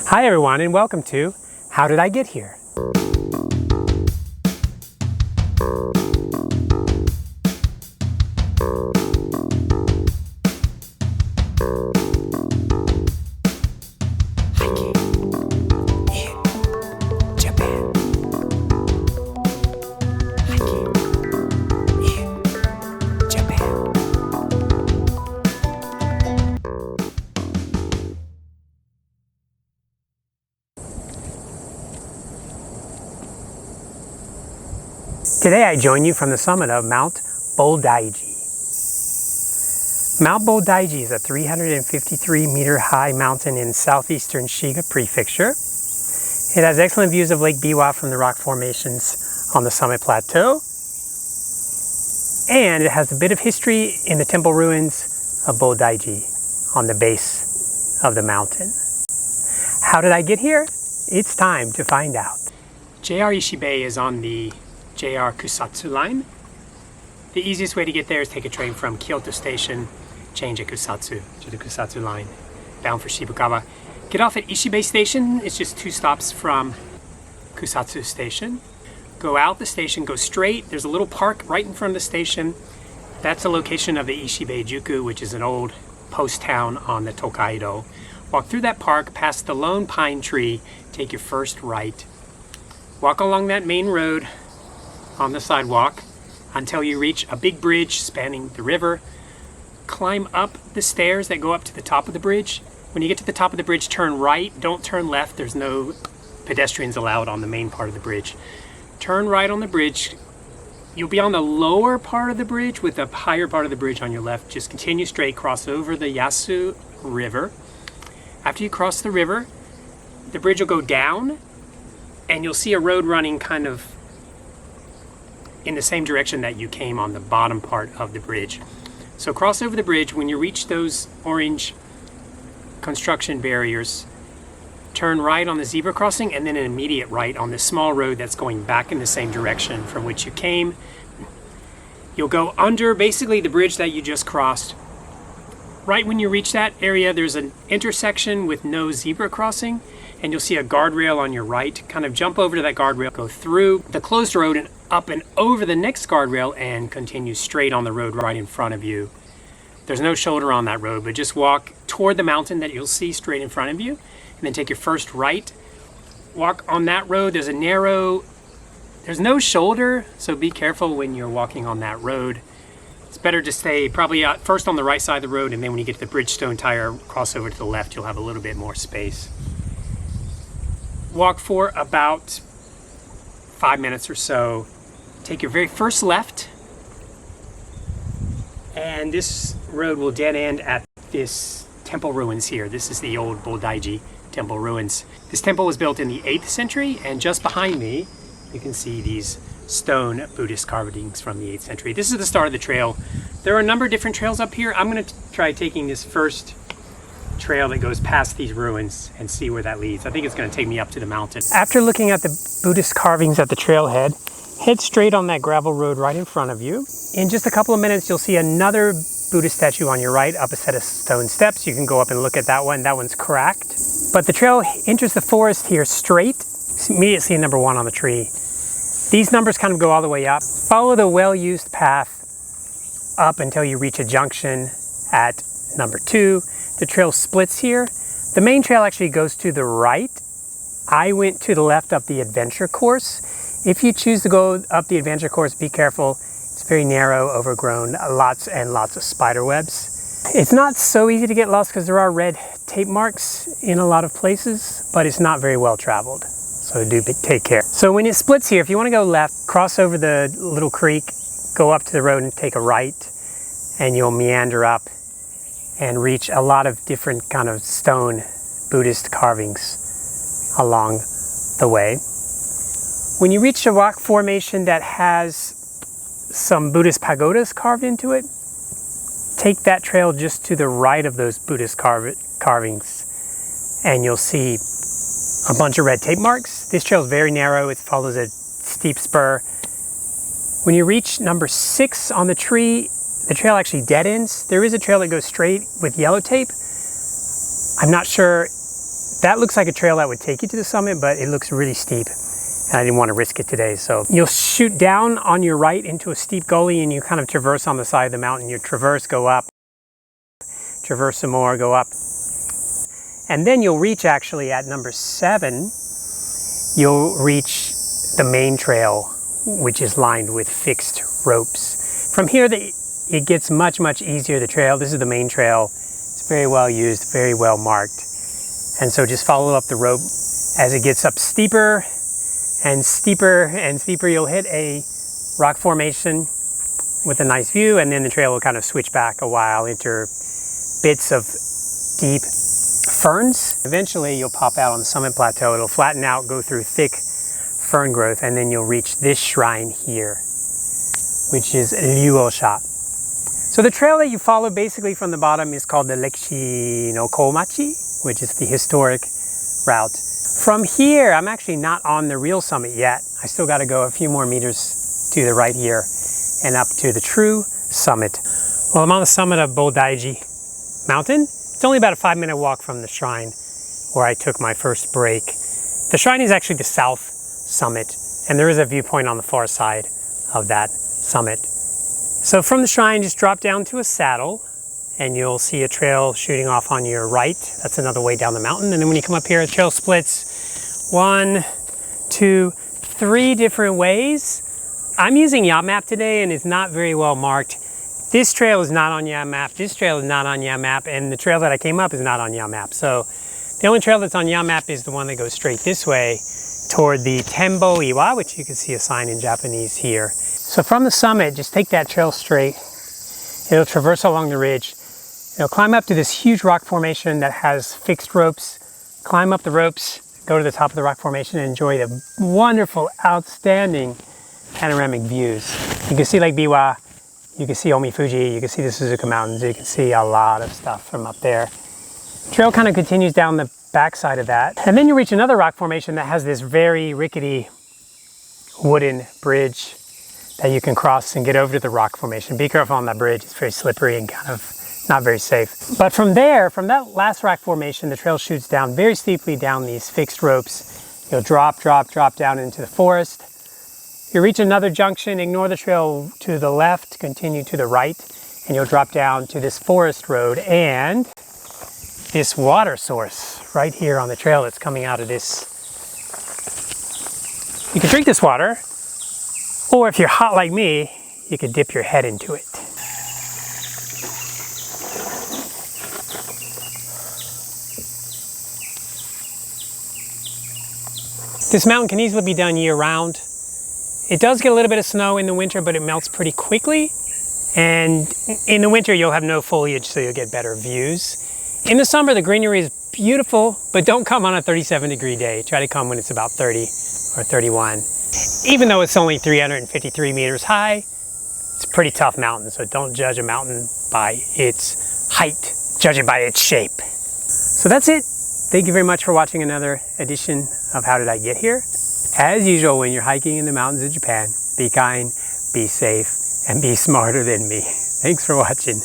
Hi everyone and welcome to How Did I Get Here? Today I join you from the summit of Mt Bodaiji. Mt Bodaiji is a 353 meter high mountain in southeastern Shiga Prefecture. It has excellent views of Lake Biwa from the rock formations on the summit plateau. And it has a bit of history in the temple ruins of Bodaiji on the base of the mountain. How did I get here? It's time to find out. JR Ishibe is on the JR Kusatsu line. The easiest way to get there is take a train from Kyoto Station, change at Kusatsu to the Kusatsu line, bound for Shibukawa. Get off at Ishibe Station. It's just 2 stops from Kusatsu Station. Go out the station, go straight. There's a little park right in front of the station. That's the location of the Ishibe Juku, which is an old post town on the Tokaido. Walk through that park, past the lone pine tree, take your first right. Walk along that main road on the sidewalk until you reach a big bridge spanning the river. Climb up the stairs that go up to the top of the bridge. When you get to the top of the bridge, turn right, don't turn left. There's no pedestrians allowed on the main part of the bridge. Turn right on the bridge. You'll be on the lower part of the bridge with the higher part of the bridge on your left. Just continue straight, cross over the Yasu River. After you cross the river, the bridge will go down and you'll see a road running kind of in the same direction that you came on the bottom part of the bridge. So cross over the bridge. When you reach those orange construction barriers, turn right on the zebra crossing and then an immediate right on this small road that's going back in the same direction from which you came. You'll go under basically the bridge that you just crossed. Right when you reach that area, there's an intersection with no zebra crossing, and you'll see a guardrail on your right. Kind of jump over to that guardrail, go through the closed road and up and over the next guardrail and continue straight on the road right in front of you. There's no shoulder on that road, but just walk toward the mountain that you'll see straight in front of you, and then take your first right. Walk on that road. There's no shoulder, so be careful when you're walking on that road. It's better to stay probably first on the right side of the road, and then when you get to the Bridgestone tire, cross over to the left, you'll have a little bit more space. Walk for about 5 minutes or so. Take your very first left, and this road will dead end at this temple ruins here. This is the old Bodaiji temple ruins. This temple was built in the 8th century, and just behind me you can see these stone Buddhist carvings from the 8th century. This is the start of the trail. There are a number of different trails up here. I'm going to try taking this first trail that goes past these ruins and see where that leads. I think it's going to take me up to the mountain. After looking at the Buddhist carvings at the trailhead, head straight on that gravel road right in front of you. In just a couple of minutes, you'll see another Buddhist statue on your right, up a set of stone steps. You can go up and look at that one. That one's cracked. But the trail enters the forest here straight. Immediately see number 1 on the tree. These numbers kind of go all the way up. Follow the well-used path up until you reach a junction at number 2. The trail splits here. The main trail actually goes to the right. I went to the left up the adventure course. If you choose to go up the adventure course, be careful. It's very narrow, overgrown, lots and lots of spider webs. It's not so easy to get lost because there are red tape marks in a lot of places, but it's not very well traveled. So do take care. So when it splits here, if you want to go left, cross over the little creek, go up to the road and take a right, and you'll meander up and reach a lot of different kind of stone Buddhist carvings along the way. When you reach a rock formation that has some Buddhist pagodas carved into it, take that trail just to the right of those Buddhist carvings, and you'll see a bunch of red tape marks. This trail is very narrow. It follows a steep spur. When you reach number 6 on the tree, the trail actually dead ends. There is a trail that goes straight with yellow tape. I'm not sure That looks like a trail that would take you to the summit, but it looks really steep. And I didn't want to risk it today. So you'll shoot down on your right into a steep gully and you kind of traverse on the side of the mountain. You traverse, go up, traverse some more, go up. And then you'll reach actually at number 7, you'll reach the main trail, which is lined with fixed ropes. From here, it gets much, much easier, the trail. This is the main trail. It's very well used, very well marked. And so just follow up the rope. As it gets up steeper and steeper and steeper, you'll hit a rock formation with a nice view, and then the trail will kind of switch back a while into bits of deep ferns. Eventually you'll pop out on the summit plateau. It'll flatten out, go through thick fern growth, and then you'll reach this shrine here, which is Ryuosha. So the trail that you follow basically from the bottom is called the Rekishi no Komachi, which is the historic route. From here, I'm actually not on the real summit yet. I still got to go a few more meters to the right here and up to the true summit. Well, I'm on the summit of Bodaiji mountain. It's only about a 5-minute walk from the shrine where I took my first break. The shrine is actually the south summit, and there is a viewpoint on the far side of that summit. So from the shrine, just drop down to a saddle and you'll see a trail shooting off on your right. That's another way down the mountain. And then when you come up here, the trail splits 1, 2, 3 different ways. I'm using YAMAP today and it's not very well marked. This trail is not on YAMAP, this trail is not on YAMAP, and the trail that I came up is not on YAMAP. So the only trail that's on YAMAP is the one that goes straight this way toward the Tembo Iwa, which you can see a sign in Japanese here. So from the summit, just take that trail straight. It'll traverse along the ridge. It'll climb up to this huge rock formation that has fixed ropes. Climb up the ropes, go to the top of the rock formation and enjoy the wonderful, outstanding panoramic views. You can see Lake Biwa, you can see Omi Fuji, you can see the Suzuka Mountains, you can see a lot of stuff from up there. Trail kind of continues down the backside of that. And then you reach another rock formation that has this very rickety wooden bridge that you can cross and get over to the rock formation. Be careful on that bridge, it's very slippery and kind of not very safe. But from there, from that last rock formation, the trail shoots down very steeply down these fixed ropes. You'll drop down into the forest. You reach another junction, ignore the trail to the left, continue to the right, and you'll drop down to this forest road and this water source right here on the trail that's coming out of this. You can drink this water, or if you're hot like me, you can dip your head into it. This mountain can easily be done year-round. It does get a little bit of snow in the winter, but it melts pretty quickly. And in the winter, you'll have no foliage, so you'll get better views. In the summer, the greenery is beautiful, but don't come on a 37-degree day. Try to come when it's about 30 or 31. Even though it's only 353 meters high, it's a pretty tough mountain, so don't judge a mountain by its height. Judge it by its shape. So that's it. Thank you very much for watching another edition of How Did I Get Here? As usual, when you're hiking in the mountains of Japan, be kind, be safe, and be smarter than me. Thanks for watching.